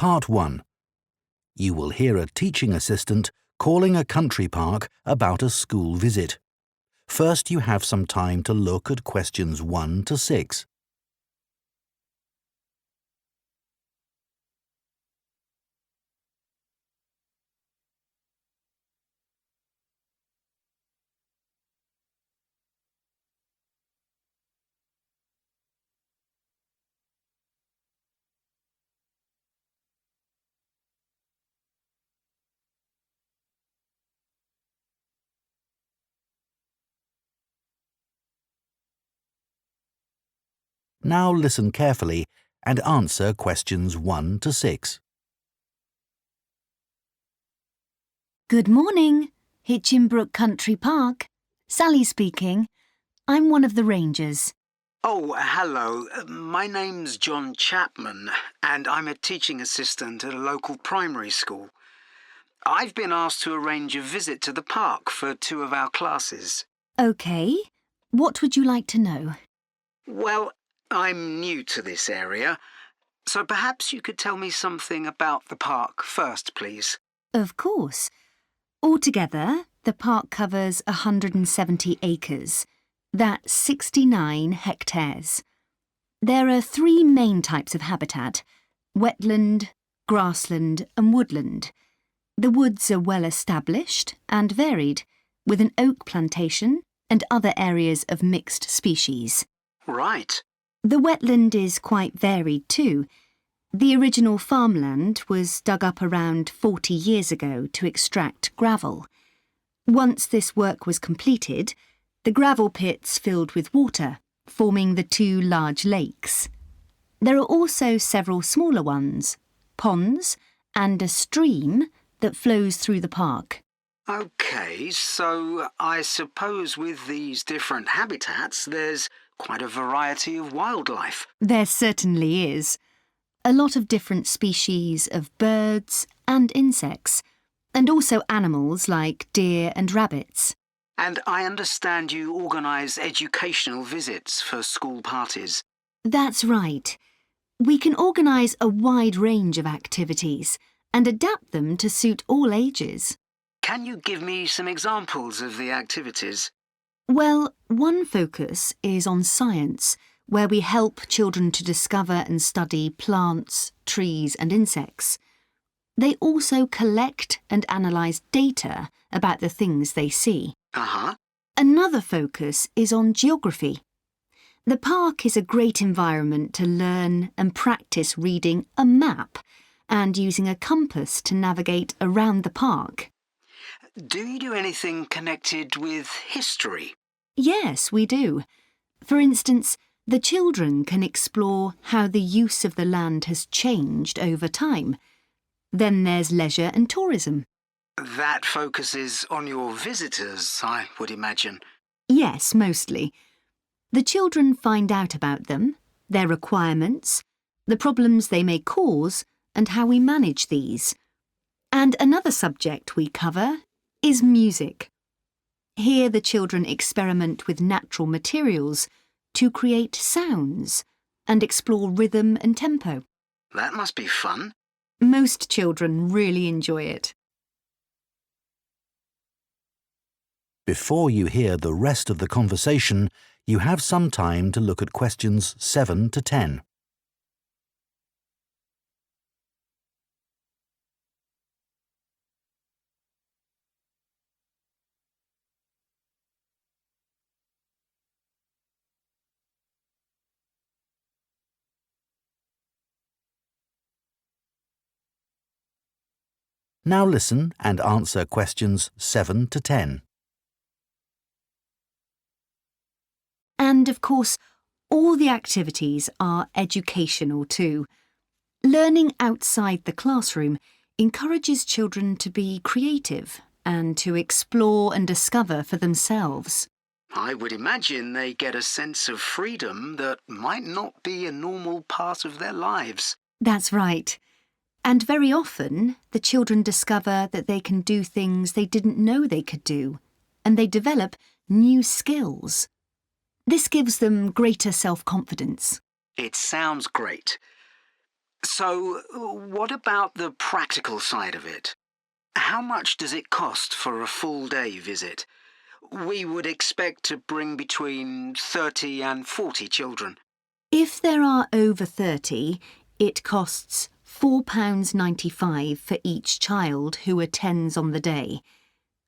Part 1. You will hear a teaching assistant calling a country park about a school visit. First, you have some time to look at questions 1 to 6. Now listen carefully and answer questions 1 to 6. Good morning, Hitchinbrook Country Park. Sally speaking. I'm one of the rangers. Oh, hello. My name's John Chapman, and I'm a teaching assistant at a local primary school. I've been asked to arrange a visit to the park for 2 of our classes. OK. What would you like to know? Well, I'm new to this area, so perhaps you could tell me something about the park first, please. Of course. Altogether, the park covers 170 acres. That's 69 hectares. There are 3 main types of habitat: wetland, grassland and woodland. The woods are well established and varied, with an oak plantation and other areas of mixed species. Right. The wetland is quite varied too. The original farmland was dug up around 40 years ago to extract gravel. Once this work was completed, the gravel pits filled with water, forming the 2 large lakes. There are also several smaller ones, ponds, and a stream that flows through the park. OK, so I suppose with these different habitats, there's quite a variety of wildlife. There certainly is. A lot of different species of birds and insects, and also animals like deer and rabbits. And I understand you organise educational visits for school parties. That's right. We can organise a wide range of activities and adapt them to suit all ages. Can you give me some examples of the activities? Well, one focus is on science, where we help children to discover and study plants, trees and insects. They also collect and analyse data about the things they see. Another focus is on geography. The park is a great environment to learn and practice reading a map and using a compass to navigate around the park. Do you do anything connected with history? Yes, we do. For instance, the children can explore how the use of the land has changed over time. Then there's leisure and tourism. That focuses on your visitors, I would imagine. Yes, mostly. The children find out about them, their requirements, the problems they may cause, and how we manage these. And another subject we cover is music. Here the children experiment with natural materials to create sounds and explore rhythm and tempo. That must be fun. Most children really enjoy it. Before you hear the rest of the conversation, you have some time to look at questions 7 to 10. Now listen and answer questions 7 to 10. And of course, all the activities are educational too. Learning outside the classroom encourages children to be creative and to explore and discover for themselves. I would imagine they get a sense of freedom that might not be a normal part of their lives. That's right. And very often, the children discover that they can do things they didn't know they could do, and they develop new skills. This gives them greater self-confidence. It sounds great. So, what about the practical side of it? How much does it cost for a full-day visit? We would expect to bring between 30 and 40 children. If there are over 30, it costs £4.95 for each child who attends on the day.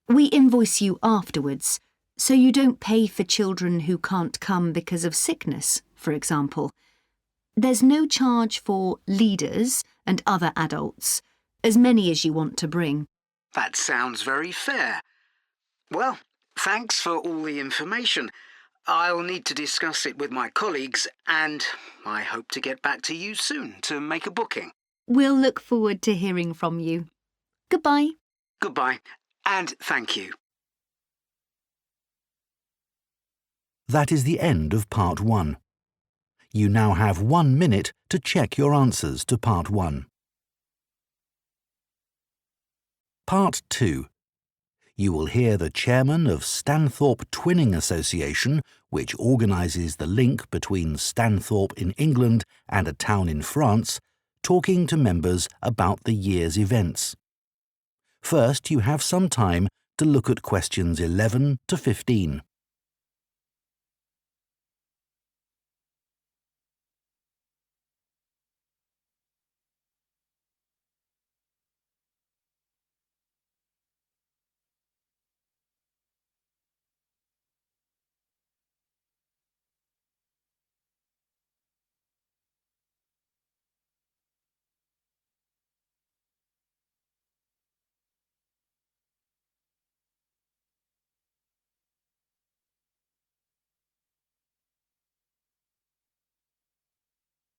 We invoice you afterwards, so you don't pay for children who can't come because of sickness, for example. There's no charge for leaders and other adults, as many as you want to bring. That sounds very fair. Well, thanks for all the information. I'll need to discuss it with my colleagues, and I hope to get back to you soon to make a booking. We'll look forward to hearing from you. Goodbye. Goodbye, and thank you. That is the end of Part 1. You now have 1 minute to check your answers to Part 1. Part 2. You will hear the chairman of Stanthorpe Twinning Association, which organises the link between Stanthorpe in England and a town in France, talking to members about the year's events. First, you have some time to look at questions 11 to 15.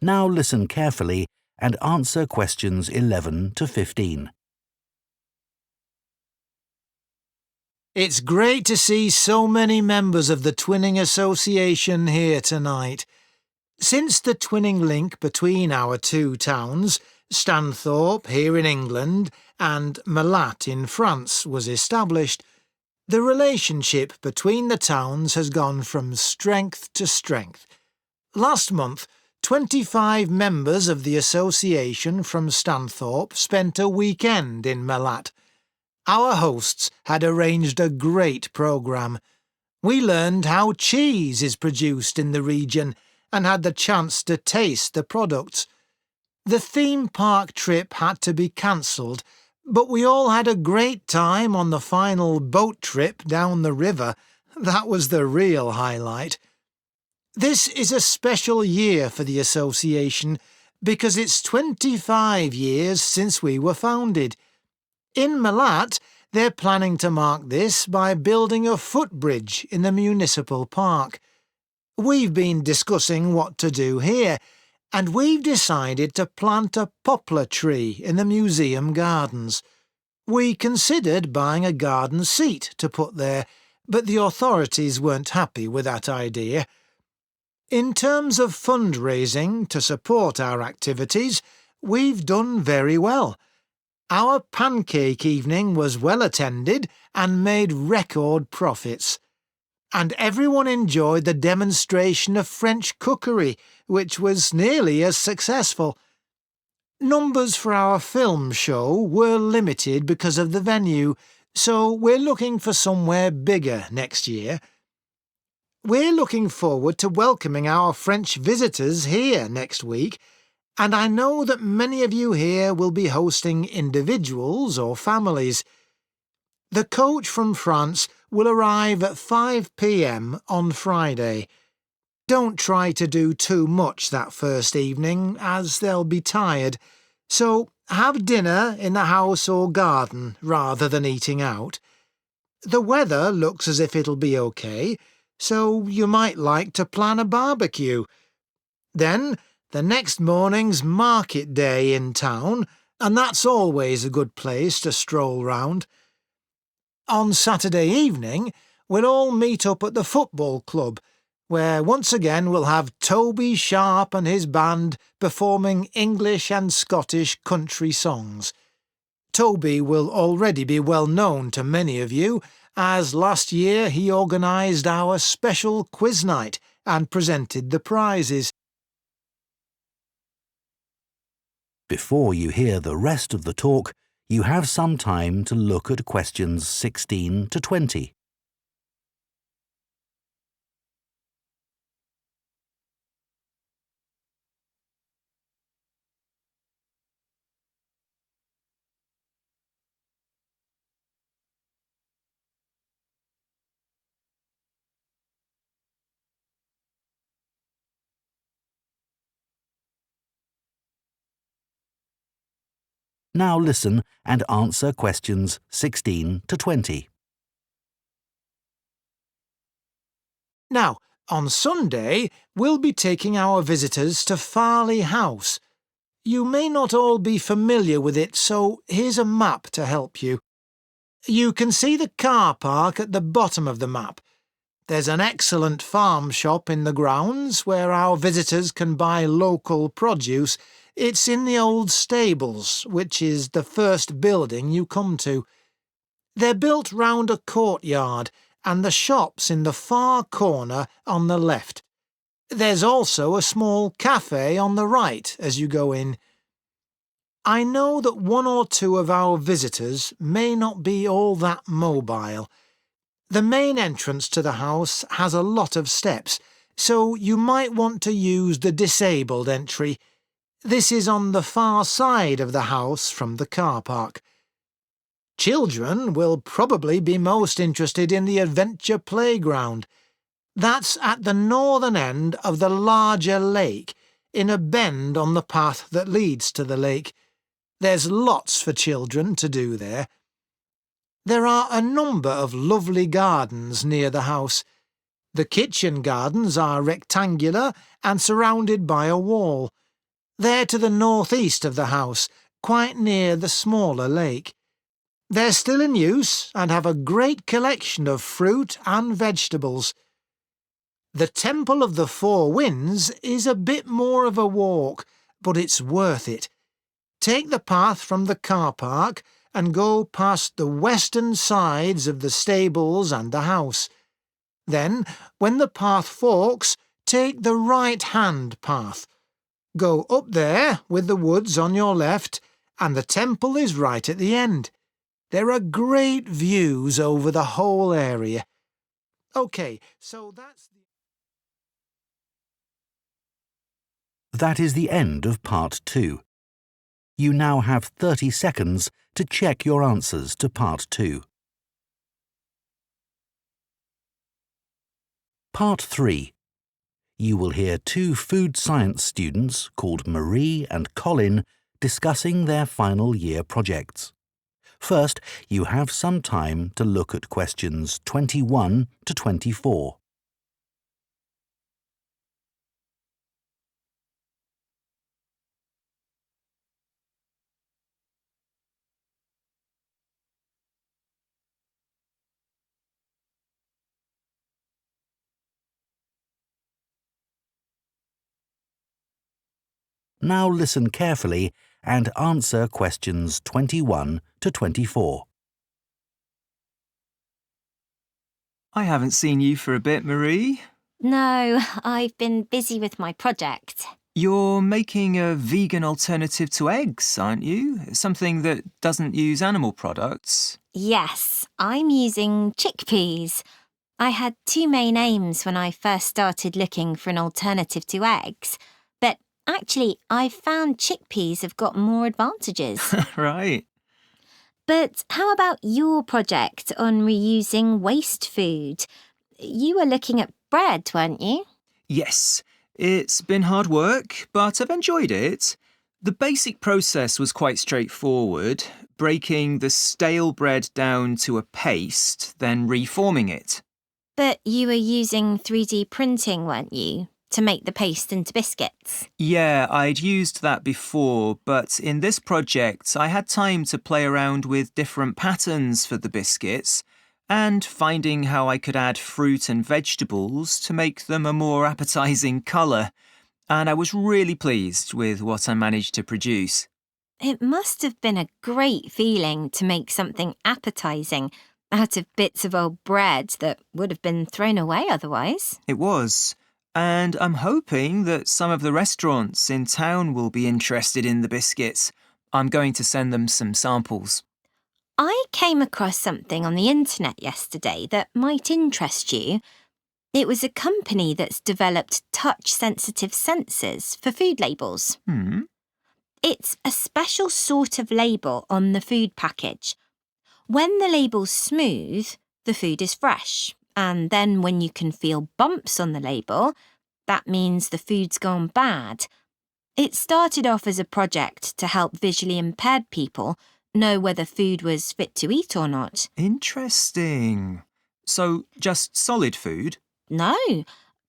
Now listen carefully and answer questions 11 to 15. It's great to see so many members of the Twinning Association here tonight. Since the twinning link between our two towns, Stanthorpe here in England and Malat in France, was established, the relationship between the towns has gone from strength to strength. Last month, 25 members of the association from Stanthorpe spent a weekend in Malat. Our hosts had arranged a great programme. We learned how cheese is produced in the region and had the chance to taste the products. The theme park trip had to be cancelled, but we all had a great time on the final boat trip down the river. That was the real highlight. This is a special year for the association because it's 25 years since we were founded. In Malat, they're planning to mark this by building a footbridge in the municipal park. We've been discussing what to do here, and we've decided to plant a poplar tree in the museum gardens. We considered buying a garden seat to put there, but the authorities weren't happy with that idea. In terms of fundraising to support our activities, we've done very well. Our pancake evening was well attended and made record profits. And everyone enjoyed the demonstration of French cookery, which was nearly as successful. Numbers for our film show were limited because of the venue, so we're looking for somewhere bigger next year. We're looking forward to welcoming our French visitors here next week, and I know that many of you here will be hosting individuals or families. The coach from France will arrive at 5 p.m. on Friday. Don't try to do too much that first evening, as they'll be tired, so have dinner in the house or garden rather than eating out. The weather looks as if it'll be okay, so you might like to plan a barbecue. Then the next morning's market day in town, and that's always a good place to stroll round. On Saturday evening, we'll all meet up at the football club, where once again we'll have Toby Sharp and his band performing English and Scottish country songs. Toby will already be well known to many of you, as last year he organised our special quiz night and presented the prizes. Before you hear the rest of the talk, you have some time to look at questions 16 to 20. Now listen and answer questions 16 to 20. Now, on Sunday, we'll be taking our visitors to Farley House. You may not all be familiar with it, so here's a map to help you. You can see the car park at the bottom of the map. There's an excellent farm shop in the grounds where our visitors can buy local produce. It's in the old stables, which is the first building you come to. They're built round a courtyard, and the shop's in the far corner on the left. There's also a small cafe on the right as you go in. I know that one or two of our visitors may not be all that mobile. The main entrance to the house has a lot of steps, so you might want to use the disabled entry. This is on the far side of the house from the car park. Children will probably be most interested in the adventure playground. That's at the northern end of the larger lake, in a bend on the path that leads to the lake. There's lots for children to do there. There are a number of lovely gardens near the house. The kitchen gardens are rectangular and surrounded by a wall. They're to the northeast of the house, quite near the smaller lake. They're still in use and have a great collection of fruit and vegetables. The Temple of the Four Winds is a bit more of a walk, but it's worth it. Take the path from the car park and go past the western sides of the stables and the house. Then, when the path forks, take the right-hand path. Go up there with the woods on your left, and the temple is right at the end. There are great views over the whole area. OK, so that's... That is the end of Part 2. You now have 30 seconds to check your answers to Part 2. Part 3. You will hear two food science students called Marie and Colin discussing their final year projects. First, you have some time to look at questions 21 to 24. Now listen carefully and answer questions 21 to 24. I haven't seen you for a bit, Marie. No, I've been busy with my project. You're making a vegan alternative to eggs, aren't you? Something that doesn't use animal products. Yes, I'm using chickpeas. I had two main aims when I first started looking for an alternative to eggs, but actually I've found chickpeas have got more advantages. Right. But how about your project on reusing waste food? You were looking at bread, weren't you? Yes, it's been hard work, but I've enjoyed it. The basic process was quite straightforward, breaking the stale bread down to a paste, then reforming it. But you were using 3D printing, weren't you, to make the paste into biscuits? Yeah, I'd used that before, but in this project I had time to play around with different patterns for the biscuits and finding how I could add fruit and vegetables to make them a more appetising colour, and I was really pleased with what I managed to produce. It must have been a great feeling to make something appetising out of bits of old bread that would have been thrown away otherwise. It was. And I'm hoping that some of the restaurants in town will be interested in the biscuits. I'm going to send them some samples. I came across something on the internet yesterday that might interest you. It was a company that's developed touch-sensitive sensors for food labels. It's a special sort of label on the food package. When the label's smooth, the food is fresh. And then when you can feel bumps on the label, that means the food's gone bad. It started off as a project to help visually impaired people know whether food was fit to eat or not. Interesting. So, just solid food? No,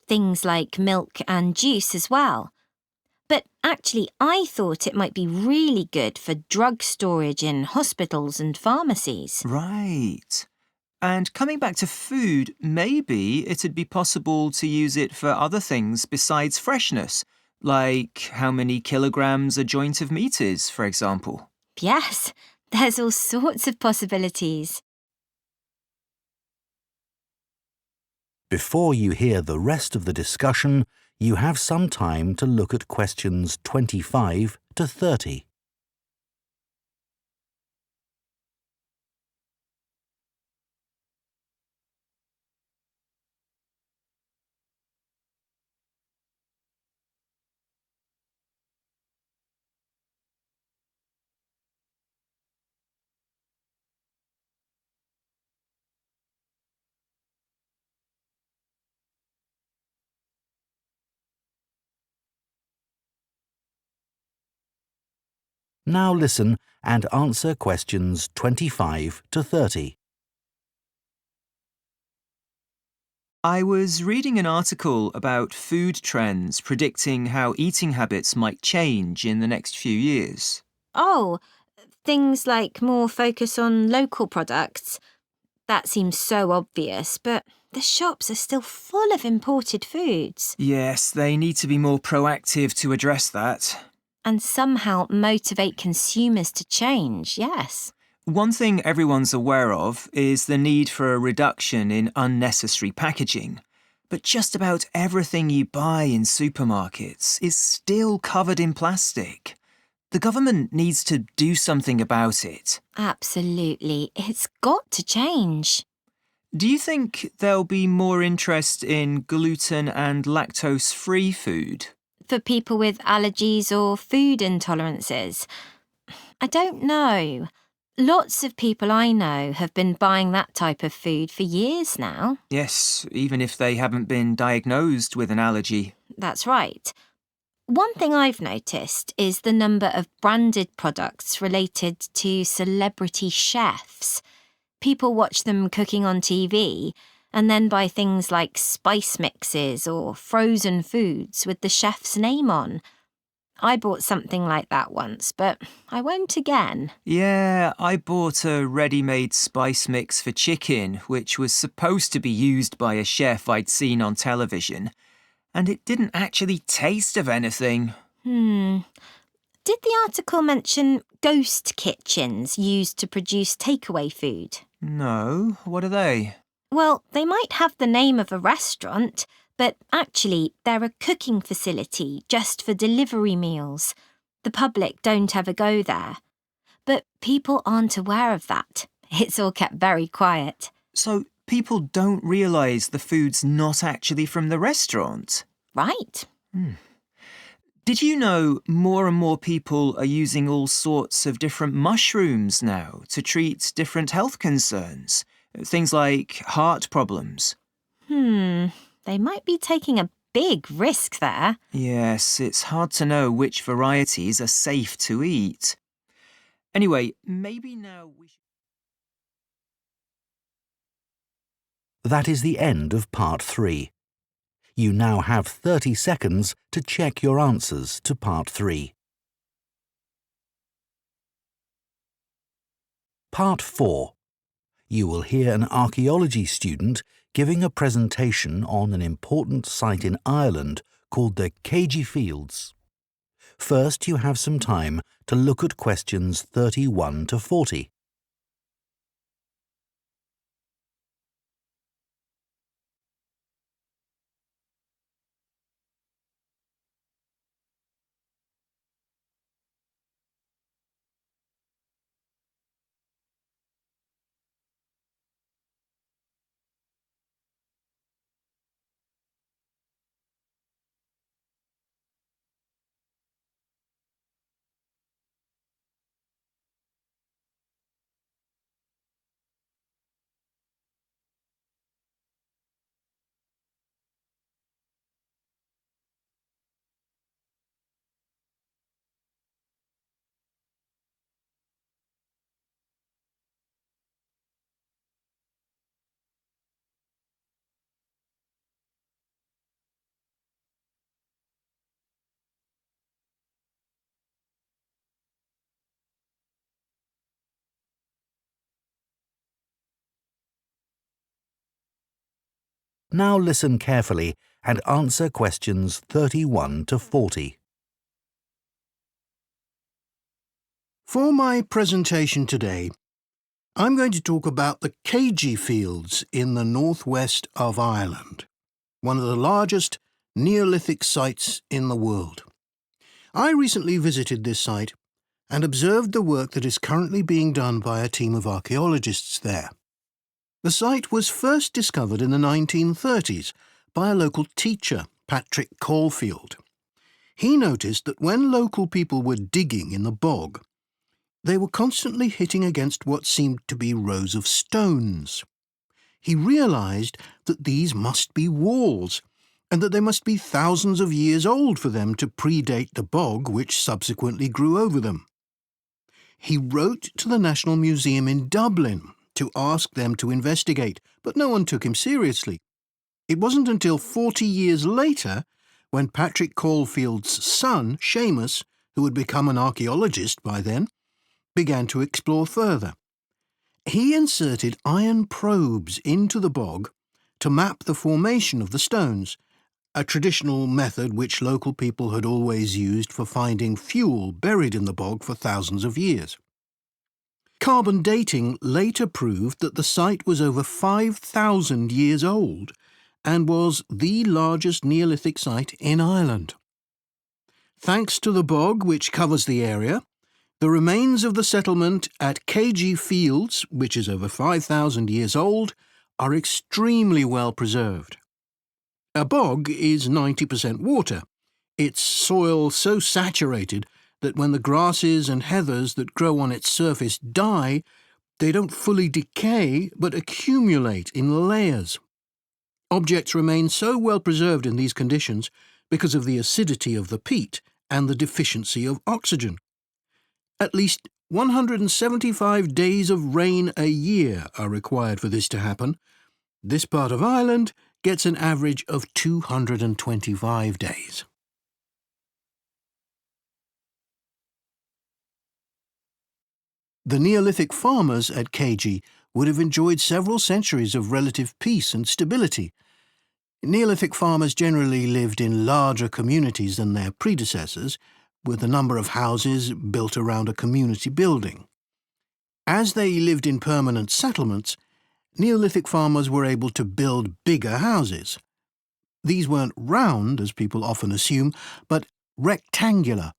things like milk and juice as well. But actually, I thought it might be really good for drug storage in hospitals and pharmacies. Right. And coming back to food, maybe it'd be possible to use it for other things besides freshness, like how many kilograms a joint of meat is, for example. Yes, there's all sorts of possibilities. Before you hear the rest of the discussion, you have some time to look at questions 25 to 30. Now listen and answer questions 25 to 30. I was reading an article about food trends predicting how eating habits might change in the next few years. Oh, things like more focus on local products. That seems so obvious, but the shops are still full of imported foods. Yes, they need to be more proactive to address that. And somehow motivate consumers to change, yes. One thing everyone's aware of is the need for a reduction in unnecessary packaging. But just about everything you buy in supermarkets is still covered in plastic. The government needs to do something about it. Absolutely. It's got to change. Do you think there'll be more interest in gluten and lactose-free food? For people with allergies or food intolerances? I don't know. Lots of people I know have been buying that type of food for years now. Yes, even if they haven't been diagnosed with an allergy. That's right. One thing I've noticed is the number of branded products related to celebrity chefs. People watch them cooking on TV and then buy things like spice mixes or frozen foods with the chef's name on. I bought something like that once, but I won't again. Yeah, I bought a ready-made spice mix for chicken, which was supposed to be used by a chef I'd seen on television, and it didn't actually taste of anything. Did the article mention ghost kitchens used to produce takeaway food? No, what are they? Well, they might have the name of a restaurant, but actually they're a cooking facility just for delivery meals. The public don't ever go there. But people aren't aware of that. It's all kept very quiet. So people don't realise the food's not actually from the restaurant? Right. Did you know more and more people are using all sorts of different mushrooms now to treat different health concerns? Things like heart problems. They might be taking a big risk there. Yes, it's hard to know which varieties are safe to eat. Anyway, maybe now we should... That is the end of part 3. You now have 30 seconds to check your answers to part 3. Part 4. You will hear an archaeology student giving a presentation on an important site in Ireland called the Cagey Fields. First, you have some time to look at questions 31 to 40. Now listen carefully and answer questions 31 to 40. For my presentation today, I'm going to talk about the Keiji Fields in the northwest of Ireland, one of the largest Neolithic sites in the world. I recently visited this site and observed the work that is currently being done by a team of archaeologists there. The site was first discovered in the 1930s by a local teacher, Patrick Caulfield. He noticed that when local people were digging in the bog, they were constantly hitting against what seemed to be rows of stones. He realised that these must be walls, and that they must be thousands of years old for them to predate the bog which subsequently grew over them. He wrote to the National Museum in Dublin to ask them to investigate, but no one took him seriously. It wasn't until 40 years later, when Patrick Caulfield's son, Seamus, who had become an archaeologist by then, began to explore further. He inserted iron probes into the bog to map the formation of the stones, a traditional method which local people had always used for finding fuel buried in the bog for thousands of years. Carbon dating later proved that the site was over 5,000 years old and was the largest Neolithic site in Ireland. Thanks to the bog which covers the area, the remains of the settlement at Keiji Fields, which is over 5,000 years old, are extremely well preserved. A bog is 90% water, its soil so saturated that when the grasses and heathers that grow on its surface die, they don't fully decay but accumulate in layers. Objects remain so well preserved in these conditions because of the acidity of the peat and the deficiency of oxygen. At least 175 days of rain a year are required for this to happen. This part of Ireland gets an average of 225 days. The Neolithic farmers at Keiji would have enjoyed several centuries of relative peace and stability. Neolithic farmers generally lived in larger communities than their predecessors, with a number of houses built around a community building. As they lived in permanent settlements, Neolithic farmers were able to build bigger houses. These weren't round, as people often assume, but rectangular,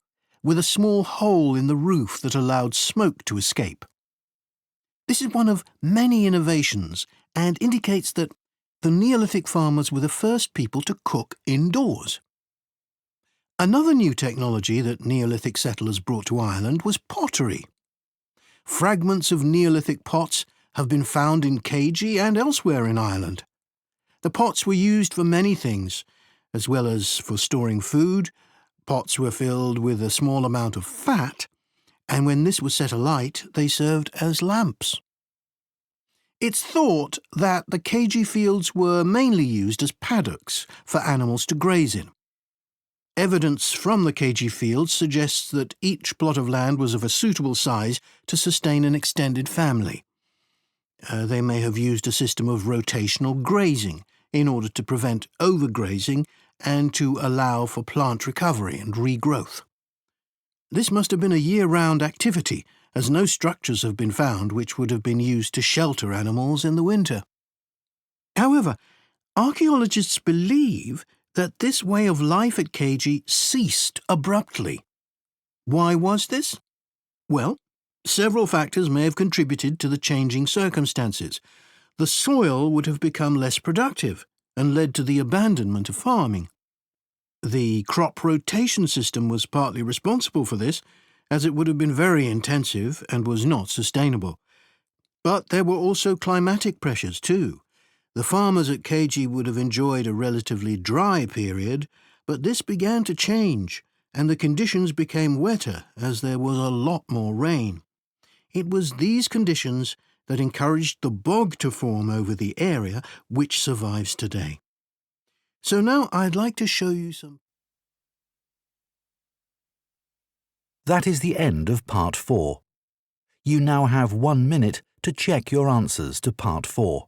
with a small hole in the roof that allowed smoke to escape. This is one of many innovations and indicates that the Neolithic farmers were the first people to cook indoors. Another new technology that Neolithic settlers brought to Ireland was pottery. Fragments of Neolithic pots have been found in Keiji and elsewhere in Ireland. The pots were used for many things, as well as for storing food. Pots were filled with a small amount of fat, and when this was set alight, they served as lamps. It's thought that the Keiji Fields were mainly used as paddocks for animals to graze in. Evidence from the Keiji Fields suggests that each plot of land was of a suitable size to sustain an extended family. They may have used a system of rotational grazing in order to prevent overgrazing and to allow for plant recovery and regrowth. This must have been a year-round activity, as no structures have been found which would have been used to shelter animals in the winter. However, archaeologists believe that this way of life at Keiji ceased abruptly. Why was this? Well, several factors may have contributed to the changing circumstances. The soil would have become less productive and led to the abandonment of farming. The crop rotation system was partly responsible for this, as it would have been very intensive and was not sustainable. But there were also climatic pressures too. The farmers at Keiji would have enjoyed a relatively dry period, but this began to change, and the conditions became wetter as there was a lot more rain. It was these conditions that encouraged the bog to form over the area, which survives today. So now I'd like to show you some. That is the end of Part 4. You now have 1 minute to check your answers to Part 4.